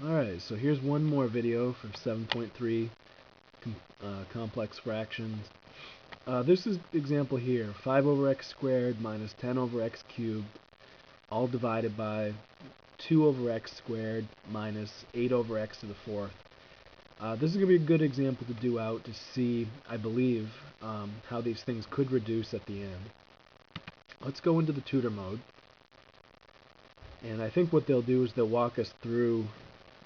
Alright, so here's one more video for 7.3 complex fractions. This is example here, 5 over x squared minus 10 over x cubed, all divided by 2 over x squared minus 8 over x to the fourth. This is going to be a good example to do out to see, I believe, how these things could reduce at the end. Let's go into the tutor mode. And I think what they'll do is they'll walk us through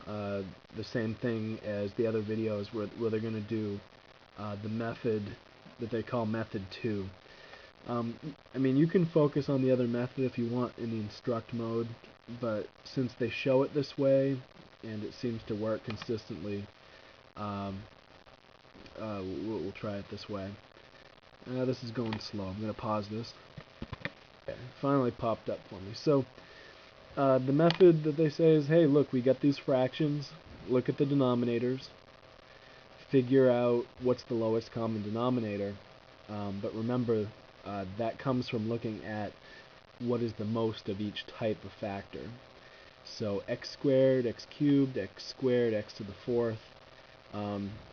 the same thing as the other videos where they're going to do the method that they call method 2. I mean, you can focus on the other method if you want in the instruct mode, but since they show it this way and it seems to work consistently, we'll try it this way. This is going slow. I'm going to pause this. Okay, finally popped up for me. So the method that they say is, hey, look, we got these fractions. Look at the denominators. Figure out what's the lowest common denominator. But remember, that comes from looking at what is the most of each type of factor. So x squared, x cubed, x squared, x to the fourth.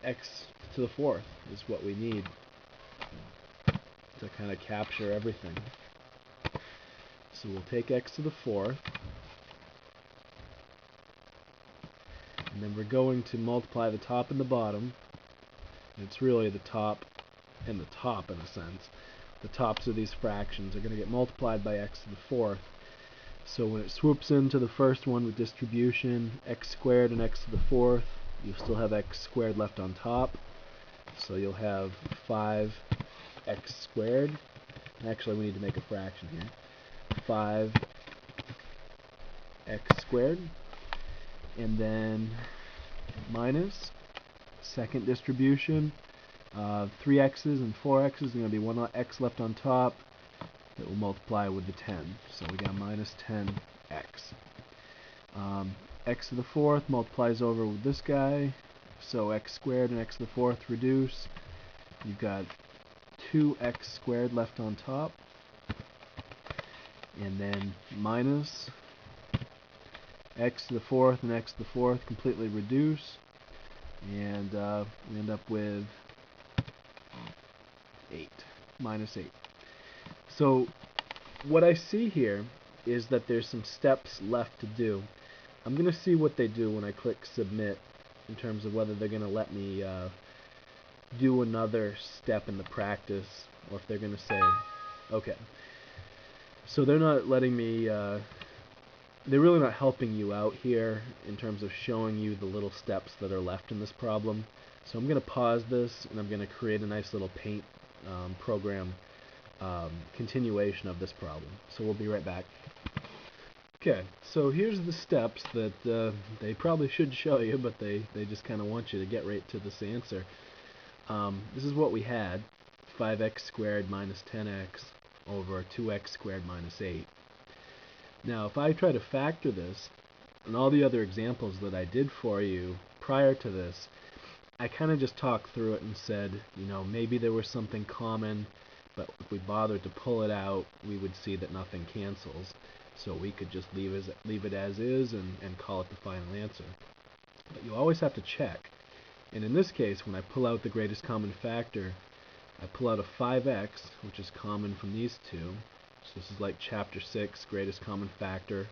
X to the fourth is what we need to kind of capture everything. So we'll take x to the fourth, and then we're going to multiply the top and the bottom. It's really the top and the top in a sense. The tops of these fractions are going to get multiplied by x to the fourth. So when it swoops into the first one with distribution, x squared and x to the fourth, you'll still have x squared left on top. So you'll have 5x squared. Actually, we need to make a fraction here. 5x squared. And then minus second distribution. 3 x's and 4 x's. There's going to be 1 x left on top that will multiply with the 10. So we got minus 10x. X to the fourth multiplies over with this guy. So x squared and x to the fourth reduce. You've got 2x squared left on top. And then minus x to the fourth and x to the fourth completely reduce. And we end up with 8. Minus 8. So what I see here is that there's some steps left to do. I'm going to see what they do when I click submit in terms of whether they're going to let me do another step in the practice, or if they're going to say, okay. So they're not letting me, they're really not helping you out here in terms of showing you the little steps that are left in this problem. So I'm going to pause this and I'm going to create a nice little paint program continuation of this problem. So we'll be right back. Okay, so here's the steps that they probably should show you, but they just kind of want you to get right to this answer. This is what we had, 5x squared minus 10x over 2x squared minus 8. Now, if I try to factor this, and all the other examples that I did for you prior to this, I kind of just talked through it and said, you know, maybe there was something common, but if we bothered to pull it out, we would see that nothing cancels. So we could just leave it as is and call it the final answer. But you always have to check. And in this case, when I pull out the greatest common factor, I pull out a 5x, which is common from these two. So this is like chapter 6, greatest common factor.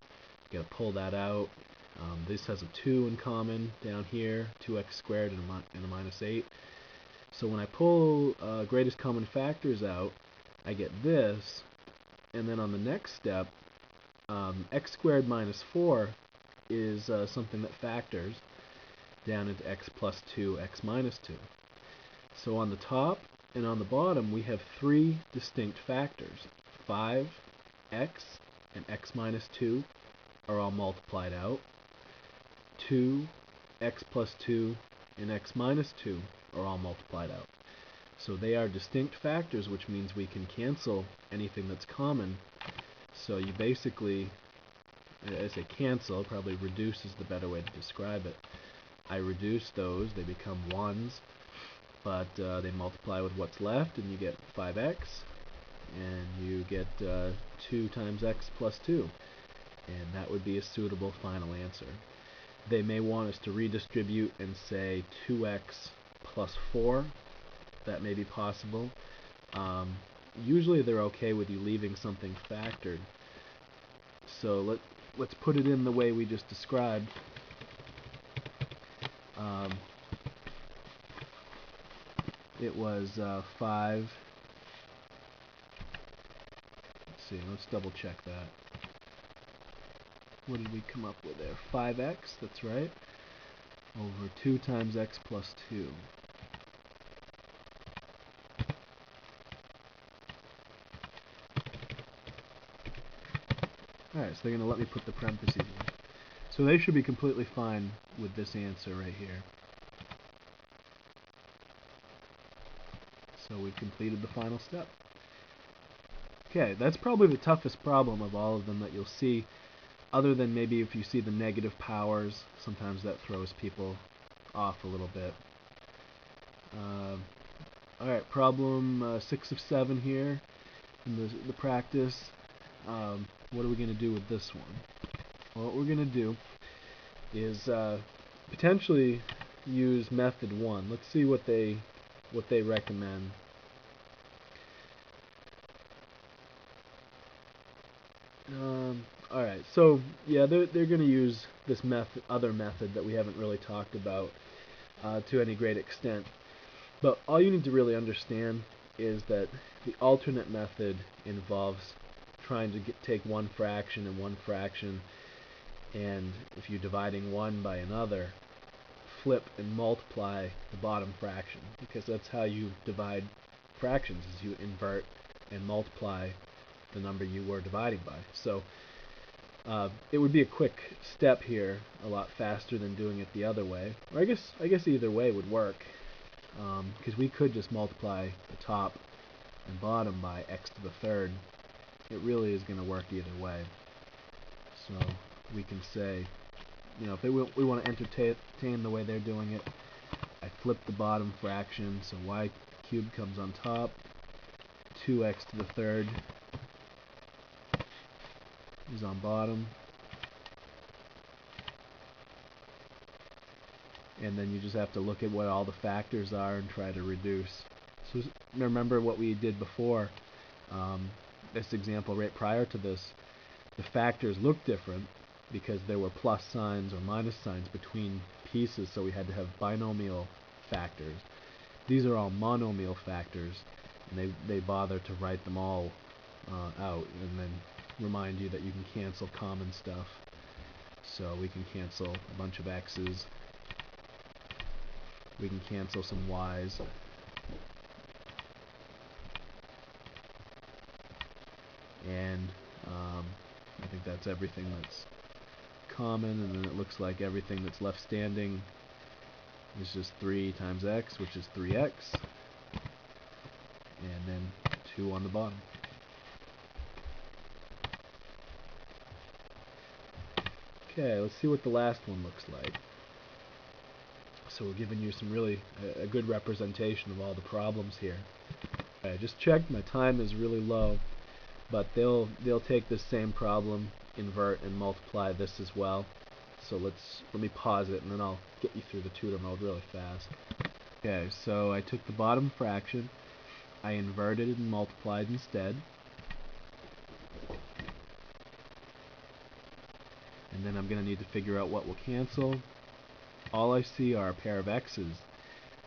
You gotta pull that out. This has a 2 in common down here, 2x squared and a minus 8. So when I pull greatest common factors out, I get this. And then on the next step, x squared minus 4 is something that factors down into x plus 2, x minus 2. So on the top and on the bottom, we have 3 distinct factors. 5, x, and x minus 2 are all multiplied out. 2, x plus 2, and x minus 2 are all multiplied out. So they are distinct factors, which means we can cancel anything that's common. So you basically, I say cancel, probably reduce is the better way to describe it. I reduce those, they become 1s, but they multiply with what's left, and you get 5x, and you get 2 times x plus 2. And that would be a suitable final answer. they may want us to redistribute and say 2x plus 4. That may be possible. Usually they're okay with you leaving something factored. So let's put it in the way we just described. It was 5. Let's see, let's double check that. What did we come up with there? 5x, that's right, over 2 times x plus 2. Alright, so they're going to let me put the parentheses in. So they should be completely fine with this answer right here. So we've completed the final step. Okay, that's probably the toughest problem of all of them that you'll see, other than maybe if you see the negative powers. Sometimes that throws people off a little bit. Alright, problem 6 of 7 here in the practice. What are we going to do with this one? Well, what we're going to do is potentially use method 1. Let's see what they recommend. Alright, so yeah, they're going to use this other method that we haven't really talked about to any great extent. But all you need to really understand is that the alternate method involves trying to take one fraction and one fraction, and if you're dividing one by another, flip and multiply the bottom fraction, because that's how you divide fractions, is you invert and multiply the number you were dividing by. So it would be a quick step here, a lot faster than doing it the other way. Or I guess either way would work, because we could just multiply the top and bottom by x to the third. It really is going to work either way. So we can say, you know, if we want to entertain the way they're doing it, I flip the bottom fraction, so y cubed comes on top, 2x to the third is on bottom, and then you just have to look at what all the factors are and try to reduce. So remember what we did before, this example right prior to this, the factors look different because there were plus signs or minus signs between pieces, so we had to have binomial factors. These are all monomial factors, and they bother to write them all out and then remind you that you can cancel common stuff. So we can cancel a bunch of x's, we can cancel some y's, and I think that's everything that's common, and then it looks like everything that's left standing is just 3 times x, which is 3x, and then 2 on the bottom. Okay, let's see what the last one looks like. So we're giving you some really a good representation of all the problems here. I just checked, my time is really low, but they'll take this same problem, invert and multiply this as well. So let me pause it, and then I'll get you through the tutor mode really fast. Okay, so I took the bottom fraction, I inverted it and multiplied instead, and then I'm going to need to figure out what will cancel. All I see are a pair of x's.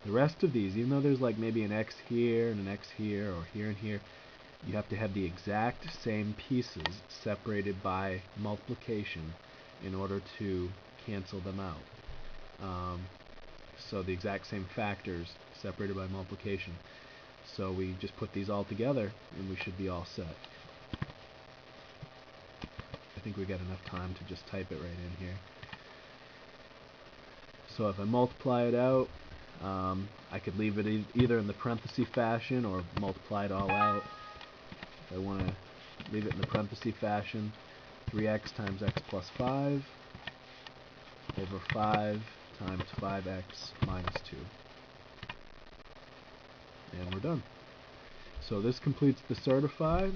The rest of these, even though there's like maybe an x here and an x here, or here and here, you have to have the exact same pieces separated by multiplication in order to cancel them out. So the exact same factors separated by multiplication. So we just put these all together and we should be all set. I think we got enough time to just type it right in here. So if I multiply it out, I could leave it either in the parenthesis fashion or multiply it all out. If I want to leave it in the parenthesis fashion, 3x times x plus 5 over 5 times 5x minus 2. And we're done. So this completes the certified.